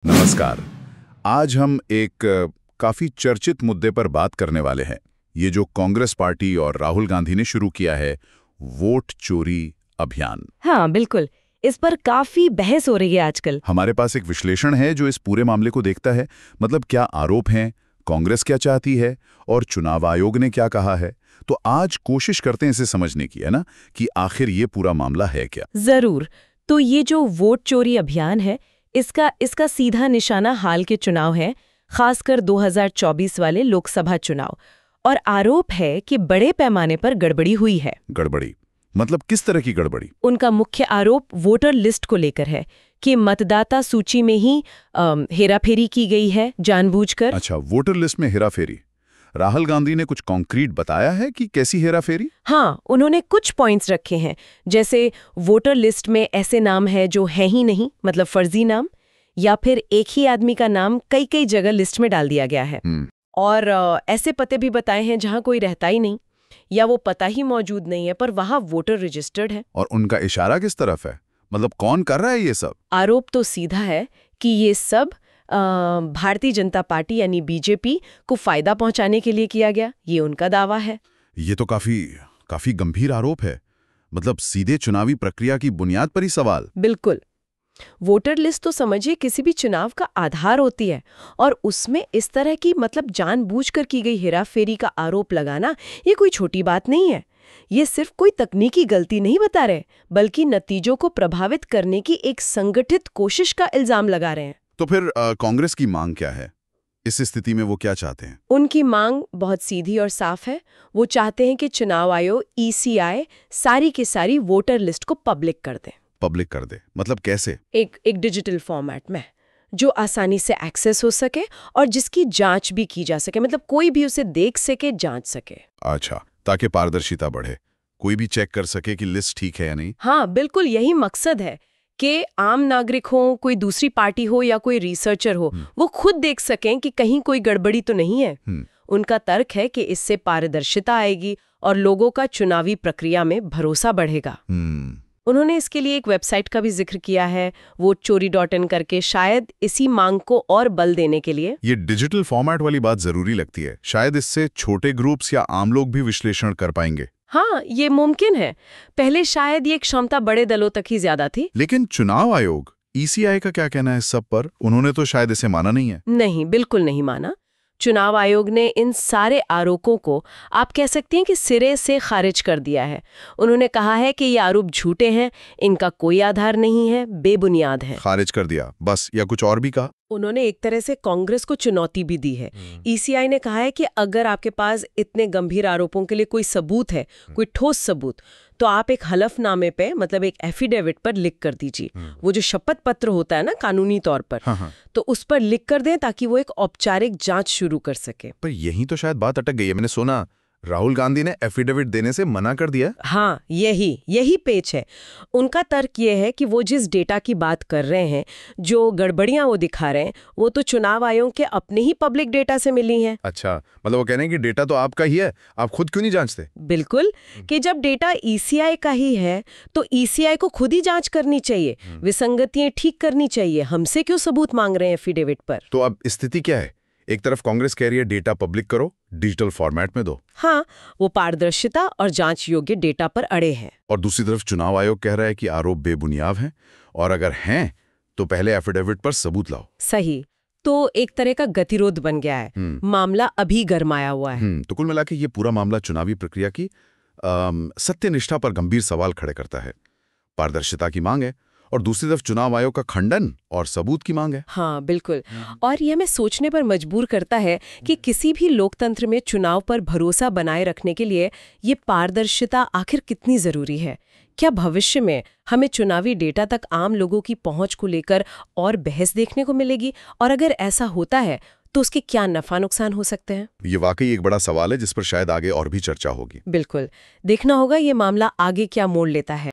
नमस्कार। आज हम एक काफी चर्चित मुद्दे पर बात करने वाले हैं। ये जो कांग्रेस पार्टी और राहुल गांधी ने शुरू किया है, वोट चोरी अभियान। हाँ बिल्कुल, इस पर काफी बहस हो रही है आजकल। हमारे पास एक विश्लेषण है जो इस पूरे मामले को देखता है। मतलब क्या आरोप हैं, कांग्रेस क्या चाहती है और चुनाव आयोग ने क्या कहा है। तो आज कोशिश करते हैं इसे समझने की, है ना, कि आखिर ये पूरा मामला है क्या। जरूर। तो ये जो वोट चोरी अभियान है, इसका सीधा निशाना हाल के चुनाव है, खासकर 2024 वाले लोकसभा चुनाव। और आरोप है कि बड़े पैमाने पर गड़बड़ी हुई है। गड़बड़ी मतलब किस तरह की गड़बड़ी? उनका मुख्य आरोप वोटर लिस्ट को लेकर है कि मतदाता सूची में ही हेराफेरी की गई है जानबूझकर। अच्छा, वोटर लिस्ट में हेराफेरी। राहुल गांधी ने कुछ कॉन्क्रीट बताया है कि कैसी हेराफेरी? हाँ, उन्होंने कुछ पॉइंट्स रखे हैं, जैसे वोटर लिस्ट में ऐसे नाम है जो हैं ही नहीं, मतलब फर्जी नाम, या फिर एक ही आदमी का नाम कई कई जगह लिस्ट में डाल दिया गया है। और ऐसे पते भी बताए हैं जहां कोई रहता ही नहीं, या वो पता ही मौजूद नहीं है पर वहां वोटर रजिस्टर्ड है। और उनका इशारा किस तरफ है? मतलब कौन कर रहा है ये सब? आरोप तो सीधा है कि ये सब भारतीय जनता पार्टी यानी बीजेपी को फायदा पहुंचाने के लिए किया गया, ये उनका दावा है। ये तो काफी गंभीर आरोप है। मतलब सीधे चुनावी प्रक्रिया की बुनियाद पर ही सवाल। बिल्कुल। वोटर लिस्ट तो समझिए किसी भी चुनाव का आधार होती है, और उसमें इस तरह की मतलब जानबूझकर की गई हेराफेरी का आरोप लगाना ये कोई छोटी बात नहीं है। ये सिर्फ कोई तकनीकी गलती नहीं बता रहे, बल्कि नतीजों को प्रभावित करने की एक संगठित कोशिश का इल्जाम लगा रहे हैं। तो फिर कांग्रेस की मांग क्या है? इस स्थिति में वो क्या चाहते हैं? उनकी मांग बहुत सीधी और साफ है। वो चाहते हैं कि चुनाव आयोग ईसीआई सारी की सारी वोटर लिस्ट को पब्लिक कर दे। पब्लिक कर दे मतलब कैसे? एक डिजिटल फॉर्मेट में, जो आसानी से एक्सेस हो सके और जिसकी जांच भी की जा सके, मतलब कोई भी उसे देख सके, जांच सके। अच्छा, ताकि पारदर्शिता बढ़े, कोई भी चेक कर सके कि लिस्ट ठीक है या नहीं। हाँ बिल्कुल, यही मकसद है कि आम नागरिक हो, कोई दूसरी पार्टी हो या कोई रिसर्चर हो, वो खुद देख सकें कि कहीं कोई गड़बड़ी तो नहीं है। उनका तर्क है कि इससे पारदर्शिता आएगी और लोगों का चुनावी प्रक्रिया में भरोसा बढ़ेगा। उन्होंने इसके लिए एक वेबसाइट का भी जिक्र किया है, votechori.in करके, शायद इसी मांग को और बल देने के लिए। ये डिजिटल फॉर्मेट वाली बात जरूरी लगती है। शायद इससे छोटे ग्रुप्स या आम लोग भी विश्लेषण कर पाएंगे। हाँ, ये मुमकिन है। पहले शायद ये क्षमता बड़े दलों तक ही ज्यादा थी। लेकिन चुनाव आयोग, ईसीआई का क्या कहना है इस सब पर? उन्होंने तो शायद इसे माना नहीं है। नहीं, बिल्कुल नहीं माना। चुनाव आयोग ने इन सारे आरोपों को, आप कह सकती हैं कि सिरे से खारिज कर दिया है। उन्होंने कहा है कि ये आरोप झूठे हैं, इनका कोई आधार नहीं है, बेबुनियाद है। खारिज कर दिया बस, या कुछ और भी कहा? उन्होंने एक तरह से कांग्रेस को चुनौती भी दी है। ईसीआई ने कहा है कि अगर आपके पास इतने गंभीर आरोपों के लिए कोई सबूत है, कोई ठोस सबूत, तो आप एक हलफनामे पे, मतलब एक एफिडेविट पर लिख कर दीजिए। वो जो शपथ पत्र होता है ना कानूनी तौर पर, तो उस पर लिख कर दें ताकि वो एक औपचारिक जांच शुरू कर सके। पर यही तो शायद बात अटक गई है। मैंने सुना राहुल गांधी ने एफिडेविट देने से मना कर दिया। हाँ, यही पेच है। उनका तर्क ये है कि वो जिस डेटा की बात कर रहे हैं, जो गड़बड़ियां वो दिखा रहे हैं, वो तो चुनाव आयोग के अपने ही पब्लिक डेटा से मिली हैं। अच्छा, मतलब वो कह रहे हैं कि डेटा तो आपका ही है, आप खुद क्यों नहीं जांचते? बिल्कुल, कि जब डेटा ईसीआई का ही है तो ईसीआई को खुद ही जांच करनी चाहिए, विसंगतियां ठीक करनी चाहिए। हमसे क्यों सबूत मांग रहे हैं एफिडेविट पर? तो अब स्थिति क्या है? एक तरफ कांग्रेस कह रही है डेटा पब्लिक करो, डिजिटल फॉर्मेट में दो। हाँ, वो पारदर्शिता और जांच योग्य डेटा पर अड़े हैं। और दूसरी तरफ चुनाव आयोग कह रहा है कि आरोप बेबुनियाद हैं, और अगर हैं तो पहले एफिडेविट पर सबूत लाओ। सही। तो एक तरह का गतिरोध बन गया है। मामला अभी गरमाया हुआ है। तो कुल मिला के ये पूरा मामला चुनावी प्रक्रिया की सत्यनिष्ठा पर गंभीर सवाल खड़े करता है। पारदर्शिता की मांग है और दूसरी तरफ चुनाव आयोग का खंडन और सबूत की मांग है। हाँ बिल्कुल। और यह हमें सोचने पर मजबूर करता है कि किसी भी लोकतंत्र में चुनाव पर भरोसा बनाए रखने के लिए ये पारदर्शिता आखिर कितनी जरूरी है। क्या भविष्य में हमें चुनावी डेटा तक आम लोगों की पहुंच को लेकर और बहस देखने को मिलेगी? और अगर ऐसा होता है तो उसके क्या नफा नुकसान हो सकते हैं? ये वाकई एक बड़ा सवाल है जिस पर शायद आगे और भी चर्चा होगी। बिल्कुल, देखना होगा ये मामला आगे क्या मोड़ लेता है।